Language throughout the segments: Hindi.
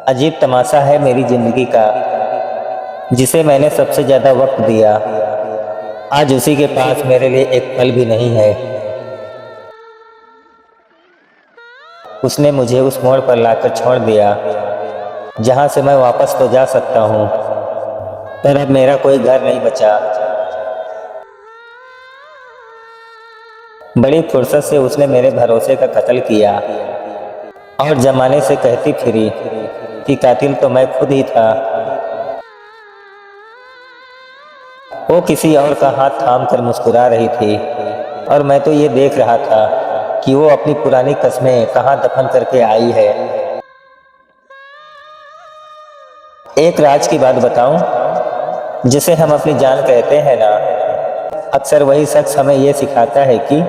अजीब तमाशा है मेरी जिंदगी का, जिसे मैंने सबसे ज्यादा वक्त दिया, आज उसी के पास मेरे लिए एक पल भी नहीं है। उसने मुझे उस मोड़ पर लाकर छोड़ दिया जहां से मैं वापस तो जा सकता हूं, पर अब मेरा कोई घर नहीं बचा। बड़ी फुर्सत से उसने मेरे भरोसे का कत्ल किया और जमाने से कहती फिरी कि कातिल तो मैं खुद ही था। वो किसी और का हाथ थाम कर मुस्कुरा रही थी और मैं तो ये देख रहा था कि वो अपनी पुरानी कस्में कहाँ दफन करके आई है। एक राज की बात बताऊं, जिसे हम अपनी जान कहते हैं ना, अक्सर वही शख्स हमें ये सिखाता है कि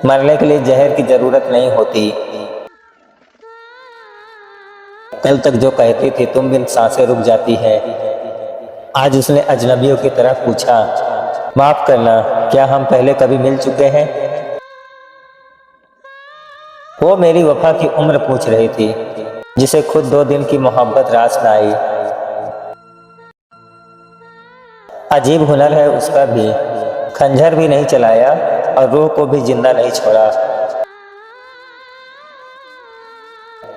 मरने के लिए जहर की जरूरत नहीं होती। कल तक जो कहती थी तुम बिन सांसें रुक जाती है, आज उसने अजनबियों की तरह पूछा, माफ करना, क्या हम पहले कभी मिल चुके हैं? वो मेरी वफा की उम्र पूछ रही थी, जिसे खुद 2 दिन की मोहब्बत रास न आई। अजीब हुनर है उसका भी, खंजर भी नहीं चलाया और रूह को भी जिंदा नहीं छोड़ा।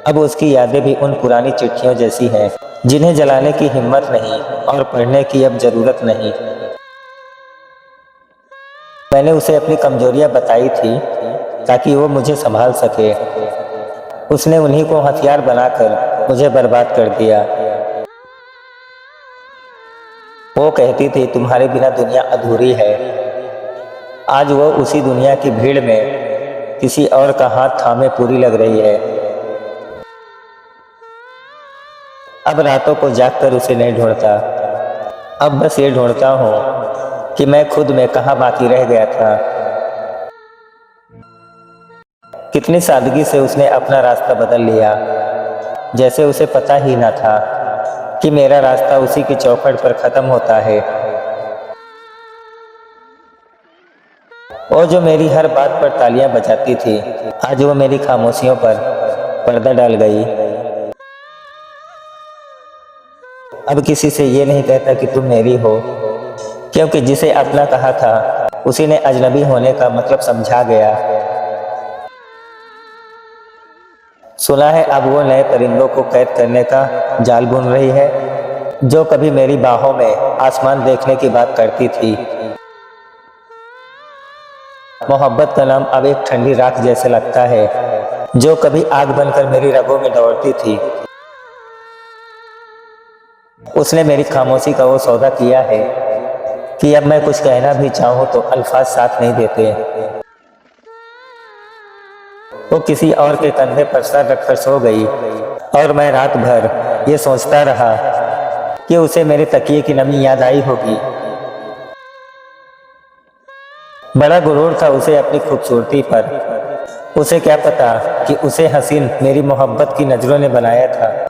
अब उसकी यादें भी उन पुरानी चिट्ठियों जैसी हैं, जिन्हें जलाने की हिम्मत नहीं और पढ़ने की अब जरूरत नहीं। मैंने उसे अपनी कमजोरियां बताई थी ताकि वो मुझे संभाल सके। उसने उन्हीं को हथियार बनाकर मुझे बर्बाद कर दिया। वो कहती थी तुम्हारे बिना दुनिया अधूरी है। आज वो उसी दुनिया की भीड़ में किसी और का हाथ थामे पूरी लग रही है। अब रातों को जागकर उसे नहीं ढूंढता, अब बस ये ढूंढता हूँ कि मैं खुद में कहाँ बाकी रह गया था। कितनी सादगी से उसने अपना रास्ता बदल लिया, जैसे उसे पता ही ना था कि मेरा रास्ता उसी की चौखट पर खत्म होता है। वो जो मेरी हर बात पर तालियां बजाती थी, आज वो मेरी खामोशियों पर पर्दा डाल गई। अब किसी से ये नहीं कहता कि तुम मेरी हो, क्योंकि जिसे अपना कहा था उसी ने अजनबी होने का मतलब समझा गया। सुना है अब वो नए परिंदों को कैद करने का जाल बुन रही है, जो कभी मेरी बाहों में आसमान देखने की बात करती थी। मोहब्बत का नाम अब एक ठंडी राख जैसे लगता है, जो कभी आग बनकर मेरी रगों में दौड़ती थी। उसने मेरी खामोशी का वो सौदा किया है कि अब मैं कुछ कहना भी चाहूं तो अल्फाज साथ नहीं देते। वो किसी और के कंधे पर सर रखकर सो गई और मैं रात भर ये सोचता रहा कि उसे मेरे तकिए की नमी याद आई होगी। बड़ा गुरूर था उसे अपनी खूबसूरती पर। उसे क्या पता कि उसे हसीन मेरी मोहब्बत की नजरों ने बनाया था।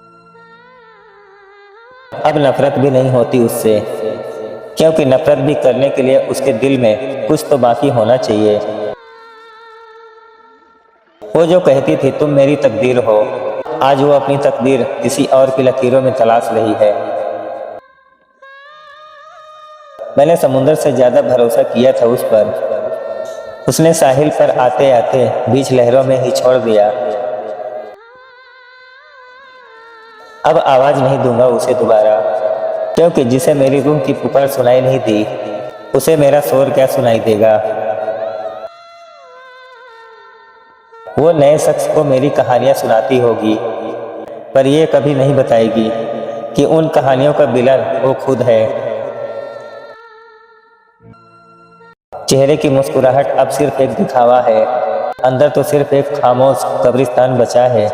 अब नफरत भी नहीं होती उससे, क्योंकि नफरत भी करने के लिए उसके दिल में कुछ तो बाकी होना चाहिए। वो जो कहती थी तुम मेरी तकदीर हो, आज वो अपनी तकदीर किसी और की लकीरों में तलाश रही है। मैंने समुंदर से ज्यादा भरोसा किया था उस पर, उसने साहिल पर आते आते बीच लहरों में ही छोड़ दिया। अब आवाज नहीं दूंगा उसे दोबारा, क्योंकि जिसे मेरी रूह की पुकार सुनाई नहीं दी, उसे मेरा शोर क्या सुनाई देगा। वो नए शख्स को मेरी कहानियां सुनाती होगी, पर ये कभी नहीं बताएगी कि उन कहानियों का विलन वो खुद है। चेहरे की मुस्कुराहट अब सिर्फ एक दिखावा है, अंदर तो सिर्फ एक खामोश कब्रिस्तान बचा है।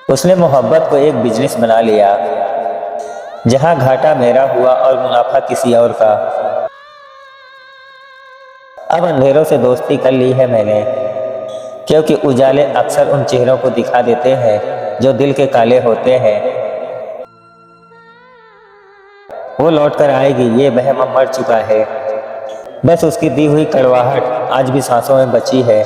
उसने मोहब्बत को एक बिजनेस बना लिया, जहां घाटा मेरा हुआ और मुनाफा किसी और का। अब अंधेरों से दोस्ती कर ली है मैंने, क्योंकि उजाले अक्सर उन चेहरों को दिखा देते हैं जो दिल के काले होते हैं। वो लौट कर आएगी ये वहम अब मर चुका है, बस उसकी दी हुई कड़वाहट आज भी सांसों में बची है।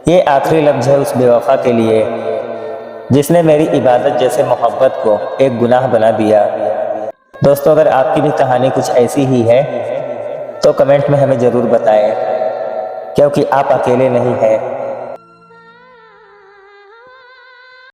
ये आखिरी लफ्ज़ है उस बेवफा के लिए जिसने मेरी इबादत जैसे मोहब्बत को एक गुनाह बना दिया। दोस्तों, अगर आपकी भी कहानी कुछ ऐसी ही है तो कमेंट में हमें ज़रूर बताएं, क्योंकि आप अकेले नहीं हैं।